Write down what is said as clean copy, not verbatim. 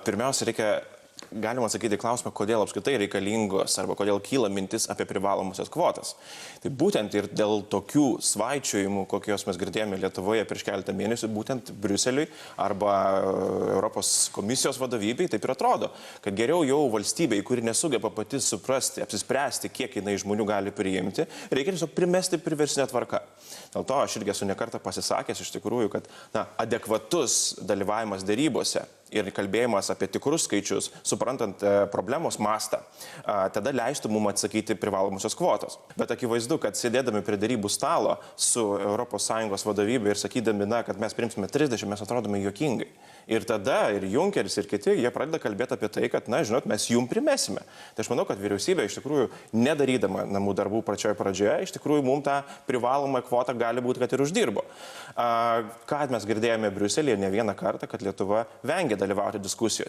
Pirmiausia, galima atsakyti klausimą, kodėl apskritai reikalingos arba kodėl kyla mintis apie privalomusias kvotas. Tai būtent ir dėl tokių svaičiojimų, kokios mes girdėjome Lietuvoje prieš keletą mėnesių, būtent Briuseliui arba Europos komisijos vadovybei, taip ir atrodo, kad geriau jau valstybei, kuri nesugeba pati suprasti, apsispręsti, kiek jinai žmonių gali priimti, reikia tiesiog primesti priversinę tvarką. Dėl to aš irgi esu nekartą pasisakęs iš tikrųjų, kad adekvatus dalyvavimas dėrybose ir kalbėjimas apie tikrus skaičius, suprantant problemos mastą, tada leistų mums atsakyti privalomusios kvotos. Bet akivaizdu, kad sėdėdami prie dėrybų stalo su ES vadovybė ir sakydami, kad mes priimsime 30, mes atrodome juokingai. Ir tada ir Junkeris, ir kiti, jie pradeda kalbėti apie tai, kad, žinot, mes jum primesime. Tai aš manau, kad vyriausybė iš tikrųjų, nedarydama namų darbų pradžioje, iš tikrųjų mums tą privalomą kvotą gali būti, kad ir uždirbo. Ką mes girdėjome Briuselėje ne vieną kartą, kad Lietuva vengia dalyvauti diskusijose.